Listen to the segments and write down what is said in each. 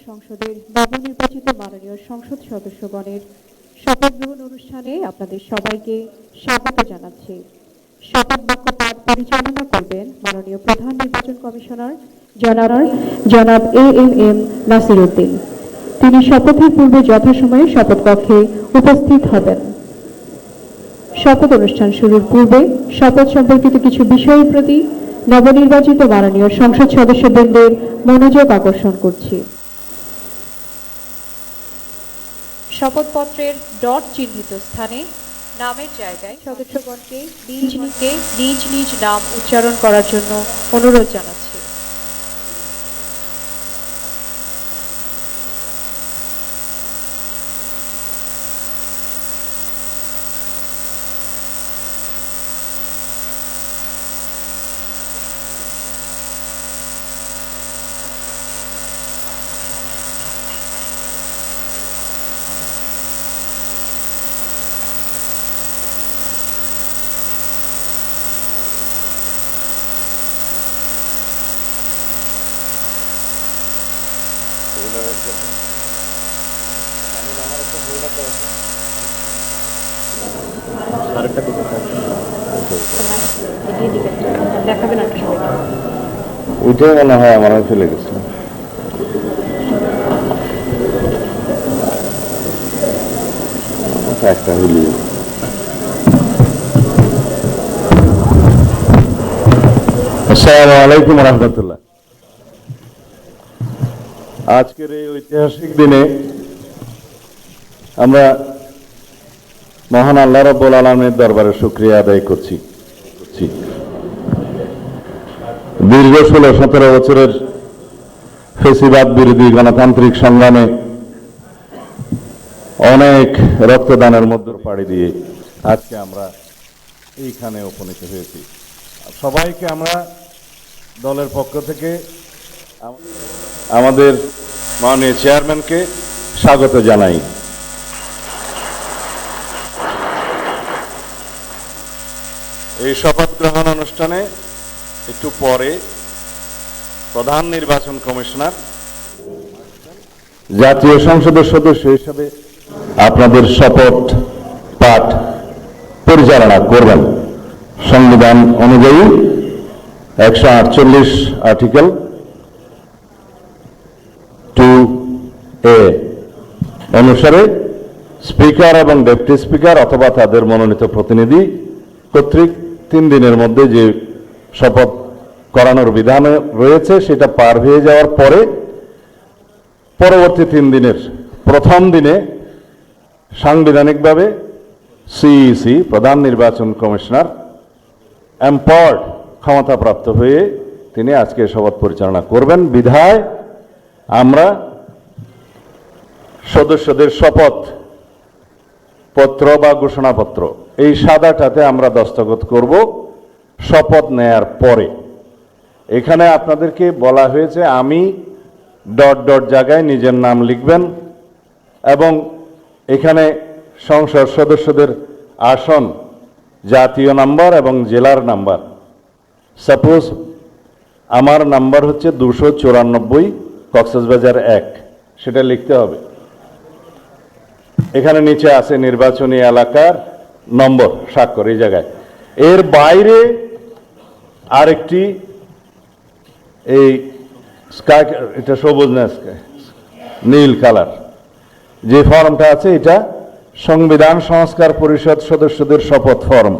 সংসদের নবনির্বাচিত মাননীয় সংসদ সদস্যগণের শপথ গ্রহণ অনুষ্ঠানে আপনাদের সবাইকে স্বাগত জানাচ্ছি। শপথ বাক্য পাঠ পরিচালনা করবেন মাননীয় প্রধান নির্বাচন কমিশনার জনাব এম নাসির উদ্দিন। তিনি শপথের পূর্বে যথাসময়ে শপথ কক্ষে উপস্থিত হবেন। শপথ অনুষ্ঠান শুরুর পূর্বে শপথ সম্পর্কিত কিছু বিষয়ের প্রতি নবনির্বাচিত মাননীয় সংসদ সদস্যবৃন্দের মনোযোগ আকর্ষণ করছি। শপথপত্রের ডট চিহ্নিত স্থানে নামের জায়গায় সদস্যগণকে নিজ নিজ নাম উচ্চারণ করার জন্য অনুরোধ জানাচ্ছি। ওইটাই মনে হয় আমার ফেলে গেছে। একটা হইলি আসসালামু আলাইকুম রহমতুল্লাহ। আজকের এই ঐতিহাসিক দিনে আমরা মহান আল্লাহ রাব্বুল আলামিনের দরবারে শুকরিয়া আদায় করছি। দীর্ঘ 16-17 বছরের ফেসিবাদ বিরোধী গণতান্ত্রিক সংগ্রামে অনেক রক্তদানের মধ্যে পাড়ি দিয়ে আজকে আমরা এইখানে উপনীত হয়েছি। সবাইকে আমরা দলের পক্ষ থেকে আমাদের মাননীয় চেয়ারম্যানকে স্বাগত জানাই। এই শপথ গ্রহণ অনুষ্ঠানে একটু পরে প্রধান নির্বাচন কমিশনার জাতীয় সংসদের সদস্য হিসেবে আপনাদের শপথ পাঠ পরিচালনা করবেন। সংবিধান অনুযায়ী 148 আর্টিকেল 2A অনুসারে স্পিকার এবং ডেপুটি স্পিকার অথবা তাদের মনোনীত প্রতিনিধি কর্তৃক 3 দিনের মধ্যে যে শপথ করানোর বিধান রয়েছে সেটা পার হয়ে যাওয়ার পরে পরবর্তী 3 দিনের প্রথম দিনে সাংবিধানিকভাবে সিইসি প্রধান নির্বাচন কমিশনার এম্পাওয়ার্ড ক্ষমতাপ্রাপ্ত হয়ে তিনি আজকে শপথ পরিচালনা করবেন। বিধায় আমরা সদস্যদের শপথ পত্র বা ঘোষণাপত্র এই সাদাটাতে আমরা দস্তখত করব শপথ নেয়ার পরে। এখানে আপনাদেরকে বলা হয়েছে আমি ডট ডট জায়গায় নিজের নাম লিখবেন এবং এখানে সংসদ সদস্যদের আসন, জাতীয় নাম্বার এবং জেলার নাম্বার। সাপোজ আমার নাম্বার হচ্ছে 294 কক্সবাজার 1, সেটা লিখতে হবে। এখানে নিচে আছে নির্বাচনী এলাকার নম্বর, স্বাক্ষর এই জায়গায়। এর বাইরে আরেকটি এই স্কাই, এটা সবুজ না স্কাই, নীল কালার যে ফর্মটা আছে এটা সংবিধান সংস্কার পরিষদ সদস্যদের শপথ ফর্ম।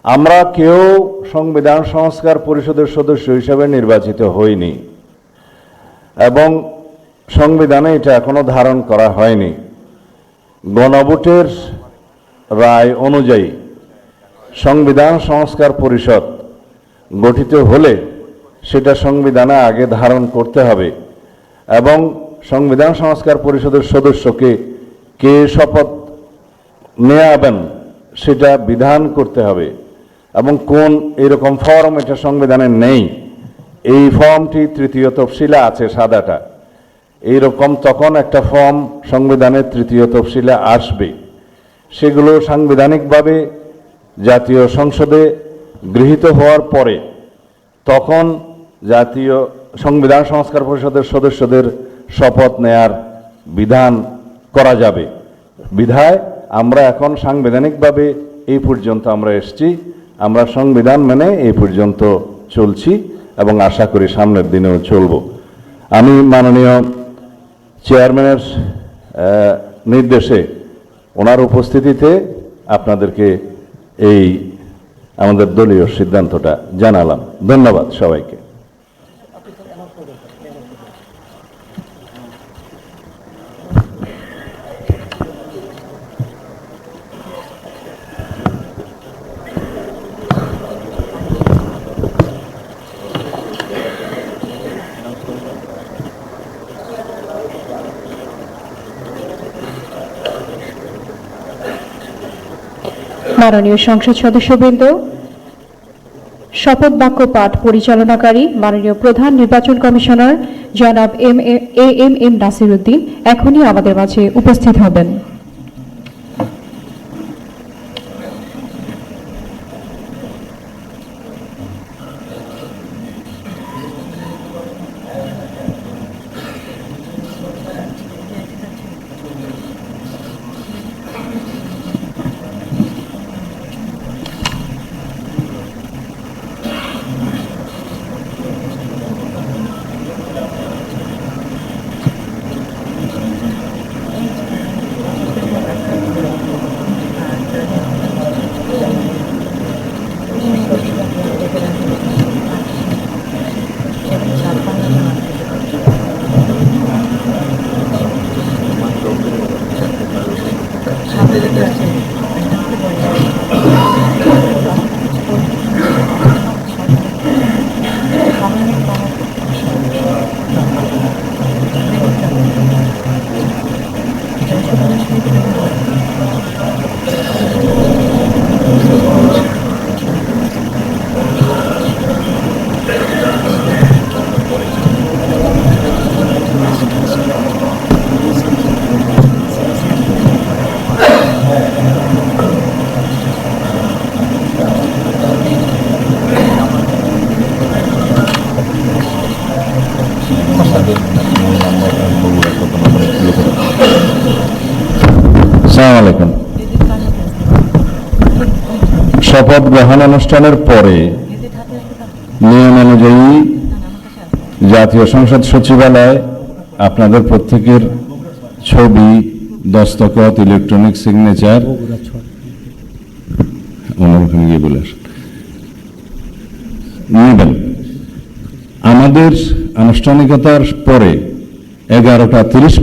আমরা কেউ সংবিধান সংস্কার পরিষদের সদস্য হিসেবে নির্বাচিত হইনি এবং সংবিধানে এটা এখনো ধারণ করা হয়নি। গণভোটের রায় অনুযায়ী সংবিধান সংস্কার পরিষদ গঠিত হলে সেটা সংবিধানে আগে ধারণ করতে হবে এবং সংবিধান সংস্কার পরিষদের সদস্যকে কে শপথ নেওয়াবেন সেটা বিধান করতে হবে এবং কোন এরকম ফর্ম এটা সংবিধানে নেই। এই ফর্মটি 3য় তফসিলে আছে সাদাটা, এইরকম তখন একটা ফর্ম সংবিধানের 3য় তফসিলে আসবে। সেগুলো সাংবিধানিকভাবে জাতীয় সংসদে গৃহীত হওয়ার পরে তখন জাতীয় সংবিধান সংস্কার পরিষদের সদস্যদের শপথ নেয়ার বিধান করা যাবে। বিধায় আমরা এখন সাংবিধানিকভাবে এই পর্যন্ত আমরা এসেছি, আমরা সংবিধান মেনে এই পর্যন্ত চলছি এবং আশা করি সামনের দিনেও চলব। আমি মাননীয় চেয়ারম্যানের নির্দেশে ওনার উপস্থিতিতে আপনাদেরকে এই আমাদের দলীয় সিদ্ধান্তটা জানালাম। ধন্যবাদ সবাইকে। মাননীয় সংসদ সদস্যবৃন্দ, শপথ বাক্য পাঠ পরিচালনাকারী মাননীয় প্রধান নির্বাচন কমিশনার জনাব এম নাসির উদ্দিন এখনই আমাদের মাঝে উপস্থিত হবেন। শপথ গ্রহণ অনুষ্ঠানের পরে নিয়ম অনুযায়ী জাতীয় সংসদ সচিবালয় আপনাদের প্রত্যেকের ছবি, দস্তখত, ইলেকট্রনিক সিগনেচার নেবেন। আমাদের আনুষ্ঠানিকতার পরে 11:30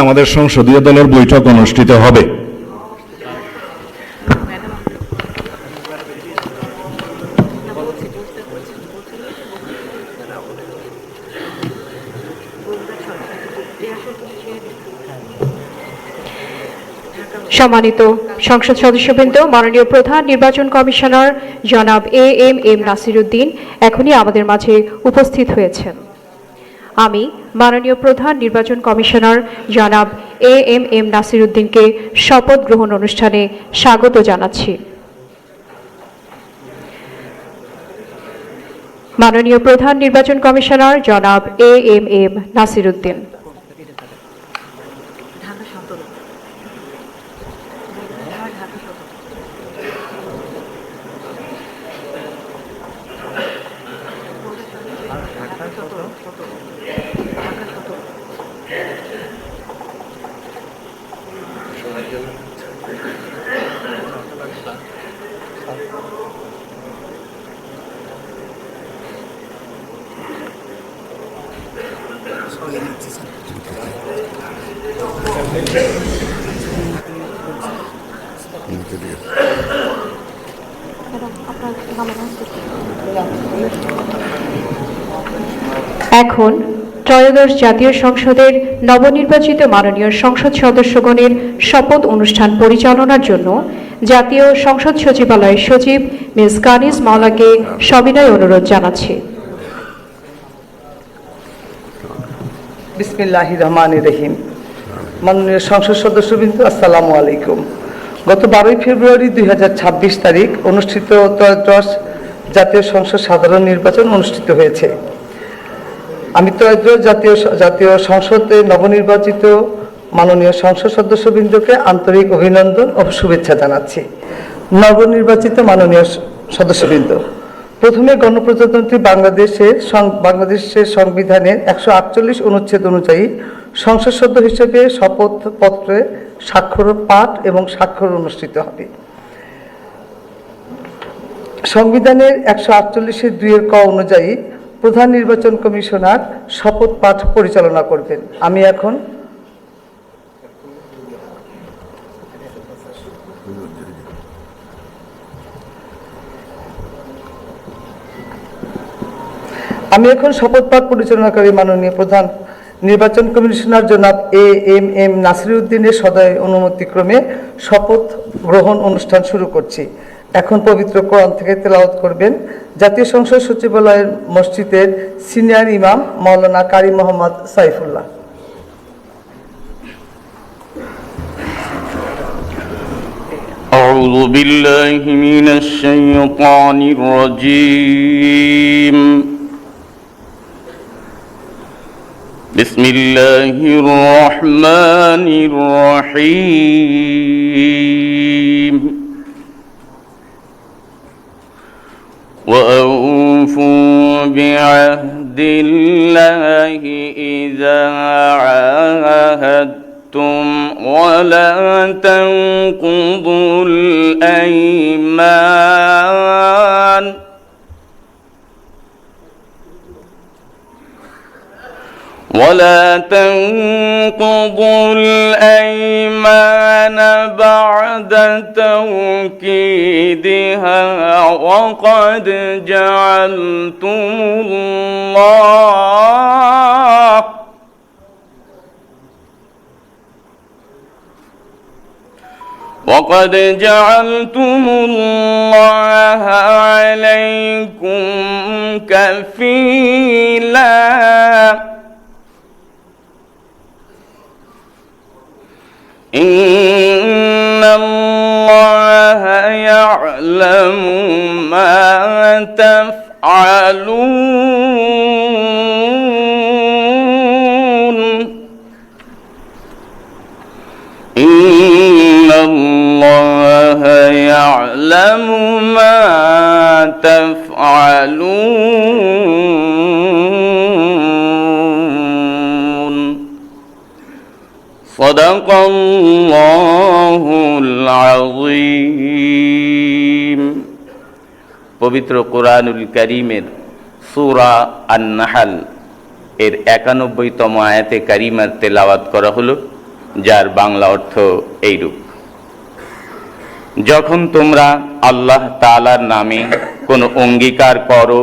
আমাদের সংসদীয় দলের বৈঠক অনুষ্ঠিত হবে। সম্মানিত সংসদ সদস্যবৃন্দ, মাননীয় প্রধান নির্বাচন কমিশনার জনাব এম নাসির উদ্দিন এখনই আমাদের মাঝে উপস্থিত হয়েছেন। আমি মাননীয় প্রধান নির্বাচন কমিশনার জনাব এম নাসির উদ্দিনকে শপথ গ্রহণ অনুষ্ঠানে স্বাগত জানাচ্ছি। মাননীয় প্রধান নির্বাচন কমিশনার জনাব এম নাসির উদ্দিন। এখন ত্রয়োদশ জাতীয় সংসদের নবনির্বাচিত মাননীয় সংসদ সদস্যগণের শপথ অনুষ্ঠান পরিচালনার জন্য জাতীয় সংসদ সচিবালয়ের সচিব মিস কানিজ মাওলাকে সবিনয় অনুরোধ জানাচ্ছি। বিসমিল্লাহির রহমানির রহিম। মাননীয় সংসদ সদস্যবৃন্দ, আসসালামু আলাইকুম। গত 12 ফেব্রুয়ারি 2026 তারিখ অনুষ্ঠিত ত্রয়োদশ জাতীয় সংসদ সাধারণ নির্বাচন অনুষ্ঠিত হয়েছে। আমি ত্রয়োদশ জাতীয় সংসদে নবনির্বাচিত মাননীয় সংসদ সদস্যবৃন্দকে আন্তরিক অভিনন্দন ও শুভেচ্ছা জানাচ্ছি। নবনির্বাচিত মাননীয় সদস্যবৃন্দ, প্রথমে গণপ্রজাতন্ত্রী বাংলাদেশের সংবিধানের 148 অনুচ্ছেদ অনুযায়ী সংসদ সদস্য হিসেবে শপথপত্রে স্বাক্ষর পাঠ এবং স্বাক্ষর অনুষ্ঠিত হবে। সংবিধানের 148-এর 2 ক অনুযায়ী প্রধান নির্বাচন কমিশনার শপথ পাঠ পরিচালনা করবেন। আমি এখন শপথ পাঠ পরিচালনাকারী মাননীয় প্রধান নির্বাচন কমিশনার জনাব এম নাসিরউদ্দিনের সদয় অনুমতিক্রমে শপথ গ্রহণ অনুষ্ঠান শুরু করছি। এখন পবিত্র কোরআন থেকে তেলাওয়াত করবেন জাতীয় সংসদ সচিবালয়ের মসজিদের সিনিয়র ইমাম মাওলানা কারি মোহাম্মদ সাইফুল্লাহ। أعوذ بالله من الشيطان الرجيم. بسم الله الرحمن الرحيم. وأوفوا بعهد الله إذا عاهدتم ولا تنقضوا الأيمان بعد توكيدها وقد جعلتم الله عليكم كفيلا إن الله يعلم ما تفعلون إن الله يعلم ما تفعلون صدق الله العظيم. পবিত্র কোরআনুল কারীমের সূরা আন-নাহল এর 91তম আয়াতে কারিমার তেলাওয়াত করা হলো, যার বাংলা অর্থ এইরূপ: যখন তোমরা আল্লাহ তাআলার নামে কোনো অঙ্গীকার করো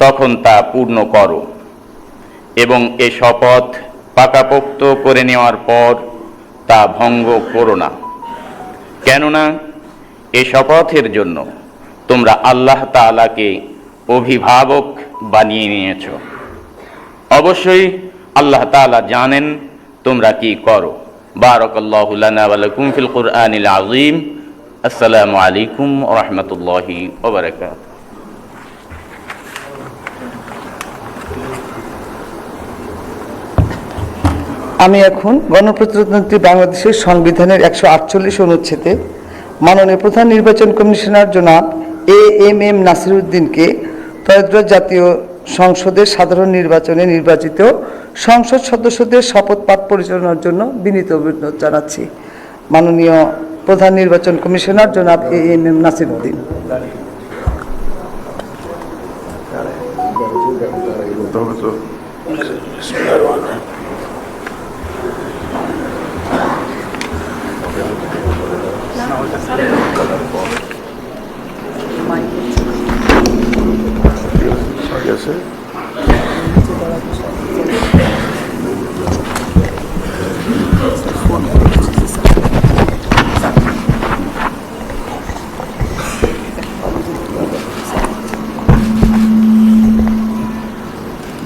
তখন তা পূর্ণ করো এবং এ শপথ পাকাপোক্ত করে নেওয়ার পর তা ভঙ্গ করো না, কেননা এ শপথের জন্য তোমরা আল্লাহ তাআলাকে অভিভাবক বানিয়ে নিয়েছ। অবশ্যই আল্লাহ তাআলা জানেন তোমরা কি করো। বারাকাল্লাহু লানা ওয়া লাকুম ফিল কুরআনিল আযীম। আসসালামু আলাইকুম ওয়া রাহমাতুল্লাহি ওয়া বারাকাতুহু। আমি এখন গণপ্রজাতন্ত্রী বাংলাদেশের সংবিধানের 148 অনুচ্ছেদে মাননীয় প্রধান নির্বাচন কমিশনার জনাব এম নাসিরউদ্দিনকে ত্রয়োদশ জাতীয় সংসদের সাধারণ নির্বাচনে নির্বাচিত সংসদ সদস্যদের শপথ পাঠ পরিচালনার জন্য বিনীত অনুরোধ জানাচ্ছি। মাননীয় প্রধান নির্বাচন কমিশনার জনাব এম নাসিরউদ্দিন।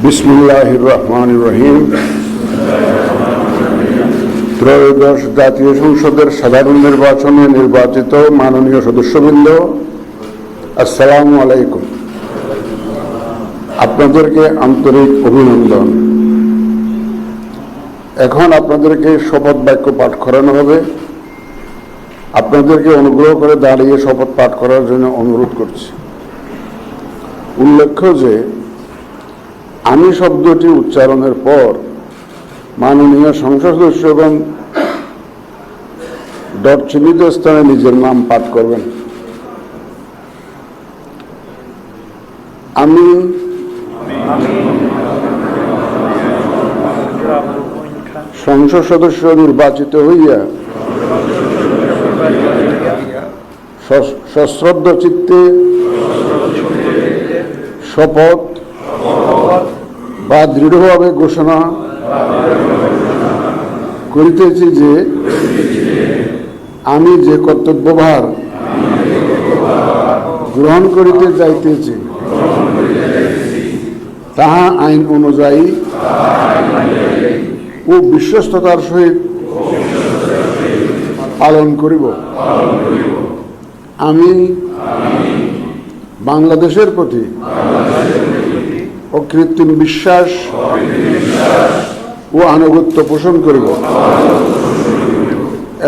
বিসমিল্লাহির রহমানির রহিম। ত্রয়োদশ জাতীয় সংসদের সাধারণ নির্বাচনে নির্বাচিত মাননীয় সদস্যবৃন্দ, আসসালামু আলাইকুম। আপনাদেরকে আন্তরিক অভিনন্দন। এখন আপনাদেরকে শপথ বাক্য পাঠ করানো হবে। আপনাদেরকে অনুগ্রহ করে দাঁড়িয়ে শপথ পাঠ করার জন্য অনুরোধ করছি। উল্লেখ্য যে আমি শব্দটি উচ্চারণের পর মাননীয় সংসদ সদস্যগণ ডট চিহ্নিত স্থানে নিজের নাম পাঠ করবেন। আমি সংসদ সদস্য নির্বাচিত হইয়া সশ্রদ্ধ চিত্তে শপথ বা দৃঢ়ভাবে ঘোষণা করিতেছি যে আমি যে কর্তব্যভার গ্রহণ করিতে যাইতেছি তাহা আইন অনুযায়ী ও বিশ্বস্ততার সহিত পালন করিব। আমি বাংলাদেশের প্রতি অকৃত্রিম বিশ্বাস ও আনুগত্য পোষণ করিব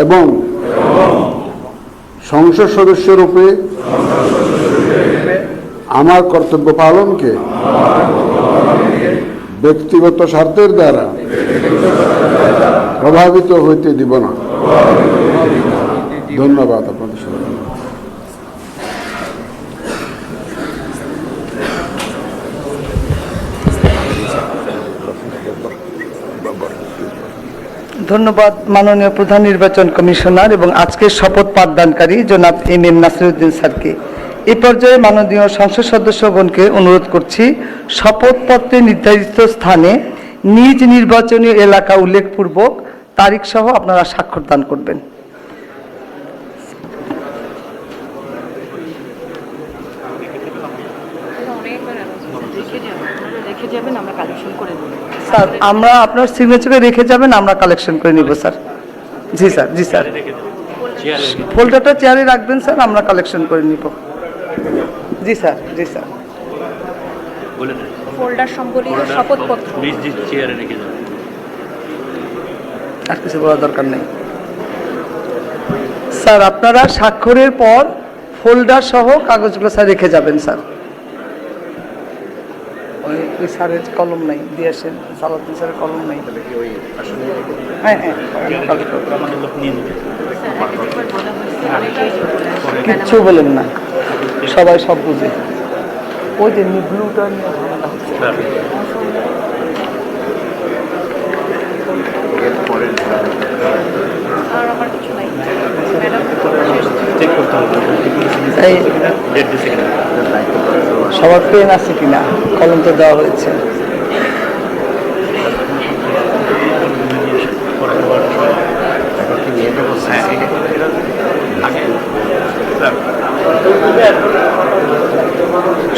এবং সংসদ সদস্য রূপে আমার কর্তব্য পালনকে ব্যক্তিগত স্বার্থের দ্বারা প্রভাবিত হইতে দিব না। ধন্যবাদ আপনাদের সবাই। ধন্যবাদ মাননীয় প্রধান নির্বাচন কমিশনার এবং আজকের শপথ পাঠদানকারী জনাব এম নাসিরউদ্দিন স্যারকে। এই পর্যায়ে মাননীয় সংসদ সদস্যগণকে অনুরোধ করছি শপথপত্রে নির্ধারিত স্থানে নিজ নির্বাচনী এলাকা উল্লেখপূর্বক তারিখ সহ আপনারা স্বাক্ষর দান করবেন। স্যার আমরা আপনার সিগনেচারে রেখে যাবেন, আমরা কালেকশন করে নিব স্যার। জি স্যার, জি স্যার, ফোল্ডারটা চেয়ারে রাখবেন স্যার, আমরা কালেকশন করে নিব। জি স্যার, জি স্যার। ফোল্ডার সম্বলিত শপথপত্র চেয়ারে রেখে যাবেন, আর কিছু বলার দরকার নেই স্যার। আপনারা স্বাক্ষরের পর ফোল্ডার সহ কাগজগুলো স্যার রেখে যাবেন স্যার। ওই স্যারের কলম নাই, দিয়ে আসেন, সালাউদ্দিন স্যারের কলম নাই। হ্যাঁ হ্যাঁ, কিচ্ছু বলেন না, সবাই সব বুঝে। ওই যে ব্লুটা নিয়ে ঝামেলা হচ্ছে। আর আমার কিছু নাই এই সবার পেন আছে কিনা, কলম তো দেওয়া হয়েছে।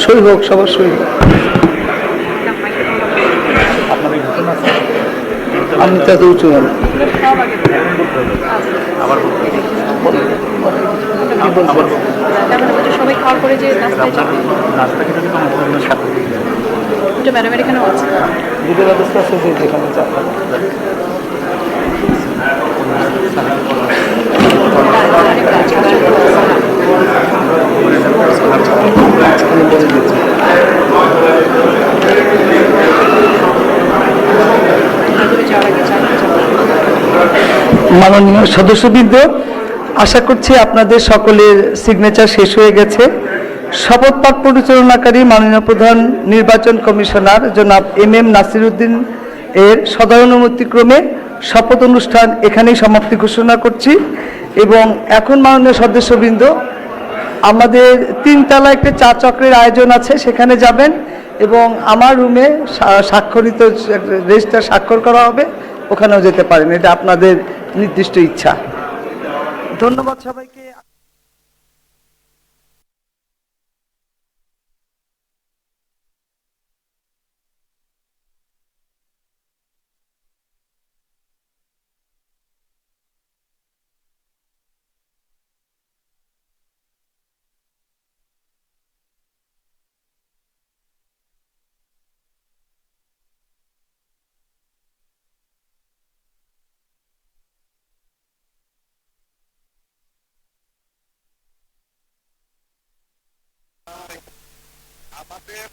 সই হোক, সবার সই হোক। আমি তো এত উঁচু হন সবাই খাওয়ার পরে যে নাস্তায় যাবে, ওটা ম্যাডামের এখানেও আছে। দুটো ব্যবস্থা আছে যেখানে যাবেন। মাননীয় সদস্যবৃন্দ, আশা করছি আপনাদের সকলের সিগনেচার শেষ হয়ে গেছে। শপথ পাঠ পরিচালনাকারী মাননীয় প্রধান নির্বাচন কমিশনার জনাব এম নাসিরউদ্দিন এর সদয় শপথ অনুষ্ঠান এখানেই সমাপ্তি ঘোষণা করছি। এবং এখন মাননীয় সদস্যবৃন্দ, আমাদের 3 তলা একটা চা চক্রের আয়োজন আছে, সেখানে যাবেন এবং আমার রুমে স্বাক্ষরিত রেজিস্টার স্বাক্ষর করা হবে, ওখানেও যেতে পারেন। এটা আপনাদের নির্দিষ্ট ইচ্ছা। ধন্যবাদ সবাইকে। আমাদের